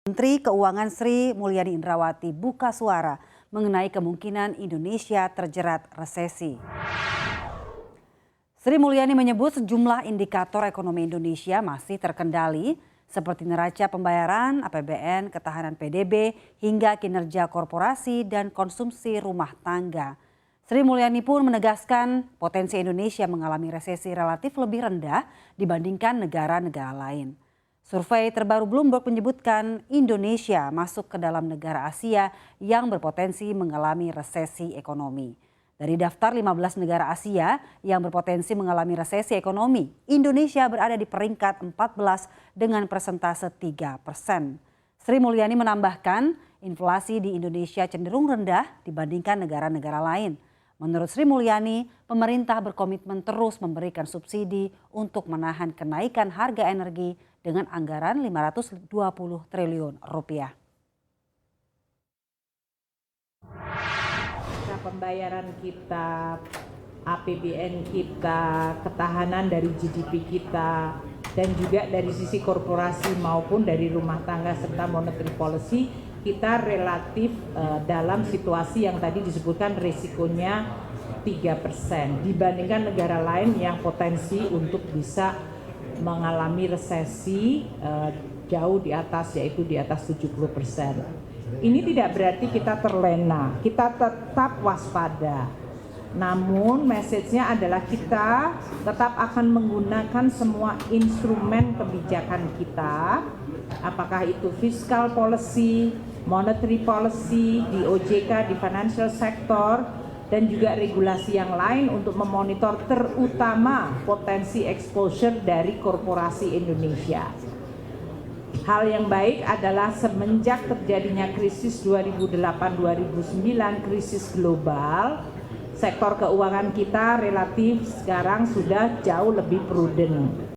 Menteri Keuangan Sri Mulyani Indrawati buka suara mengenai kemungkinan Indonesia terjerat resesi. Sri Mulyani menyebut sejumlah indikator ekonomi Indonesia masih terkendali seperti neraca pembayaran, APBN, ketahanan PDB, hingga kinerja korporasi dan konsumsi rumah tangga. Sri Mulyani pun menegaskan potensi Indonesia mengalami resesi relatif lebih rendah dibandingkan negara-negara lain. Survei terbaru Bloomberg menyebutkan Indonesia masuk ke dalam negara Asia yang berpotensi mengalami resesi ekonomi. Dari daftar 15 negara Asia yang berpotensi mengalami resesi ekonomi, Indonesia berada di peringkat 14 dengan persentase 3%. Sri Mulyani menambahkan, inflasi di Indonesia cenderung rendah dibandingkan negara-negara lain. Menurut Sri Mulyani, pemerintah berkomitmen terus memberikan subsidi untuk menahan kenaikan harga energi dengan anggaran 520 triliun rupiah. Pembayaran kita, APBN kita, ketahanan dari GDP kita, dan juga dari sisi korporasi maupun dari rumah tangga serta monetary policy, kita relatif dalam situasi yang tadi disebutkan risikonya 3% dibandingkan negara lain yang potensi untuk bisa mengalami resesi jauh di atas, yaitu di atas 70%. Ini tidak berarti kita terlena, kita tetap waspada. Namun message-nya adalah kita tetap akan menggunakan semua instrumen kebijakan kita, apakah itu fiscal policy, monetary policy, di OJK, di financial sector, dan juga regulasi yang lain untuk memonitor terutama potensi exposure dari korporasi Indonesia. Hal yang baik adalah semenjak terjadinya krisis 2008-2009, krisis global, sektor keuangan kita relatif sekarang sudah jauh lebih prudent.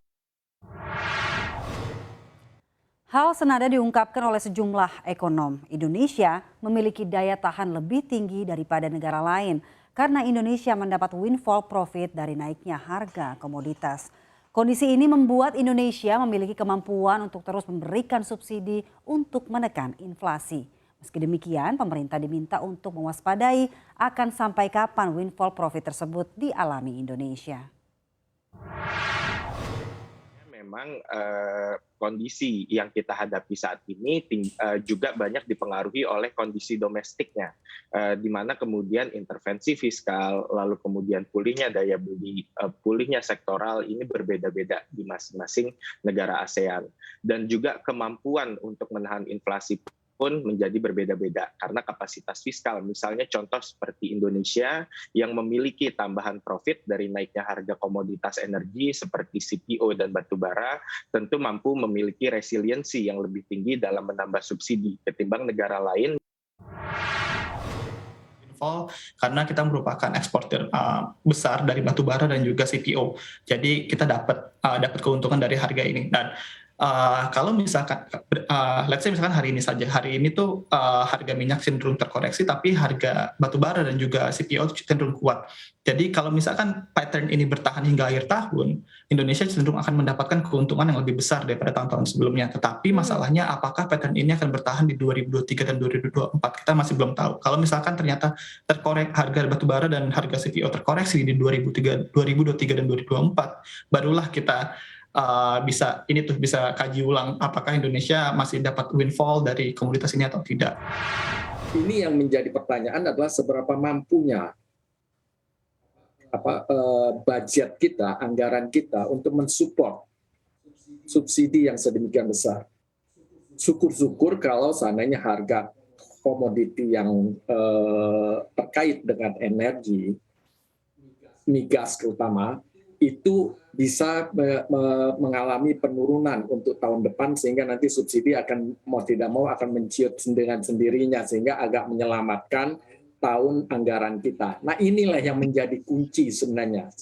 Hal senada diungkapkan oleh sejumlah ekonom. Indonesia memiliki daya tahan lebih tinggi daripada negara lain karena Indonesia mendapat windfall profit dari naiknya harga komoditas. Kondisi ini membuat Indonesia memiliki kemampuan untuk terus memberikan subsidi untuk menekan inflasi. Meski demikian, pemerintah diminta untuk mewaspadai akan sampai kapan windfall profit tersebut dialami Indonesia. Memang kondisi yang kita hadapi saat ini juga banyak dipengaruhi oleh kondisi domestiknya, di mana kemudian intervensi fiskal, lalu kemudian pulihnya daya beli, pulihnya sektoral ini berbeda-beda di masing-masing negara ASEAN, dan juga kemampuan untuk menahan inflasi pun menjadi berbeda-beda karena kapasitas fiskal. Misalnya contoh seperti Indonesia yang memiliki tambahan profit dari naiknya harga komoditas energi seperti CPO dan batubara, tentu mampu memiliki resiliensi yang lebih tinggi dalam menambah subsidi ketimbang negara lain. Karena kita merupakan eksportir besar dari batubara dan juga CPO, jadi kita dapat keuntungan dari harga ini. Dan kalau misalkan, let's say misalkan hari ini tuh harga minyak cenderung terkoreksi, tapi harga batubara dan juga CPO cenderung kuat. Jadi kalau misalkan pattern ini bertahan hingga akhir tahun, Indonesia cenderung akan mendapatkan keuntungan yang lebih besar daripada tahun-tahun sebelumnya. Tetapi masalahnya apakah pattern ini akan bertahan di 2023 dan 2024, kita masih belum tahu. Kalau misalkan ternyata harga batubara dan harga CPO terkoreksi di 2023 dan 2024, barulah kita bisa kaji ulang apakah Indonesia masih dapat windfall dari komoditas ini atau tidak. Ini yang menjadi pertanyaan adalah seberapa mampunya budget kita, anggaran kita untuk mensupport subsidi yang sedemikian besar. Syukur-syukur kalau seandainya harga komoditi yang terkait dengan energi, migas terutama, itu bisa mengalami penurunan untuk tahun depan, sehingga nanti subsidi akan mau tidak mau akan menciut dengan sendirinya, sehingga agak menyelamatkan tahun anggaran kita. Nah, inilah yang menjadi kunci sebenarnya.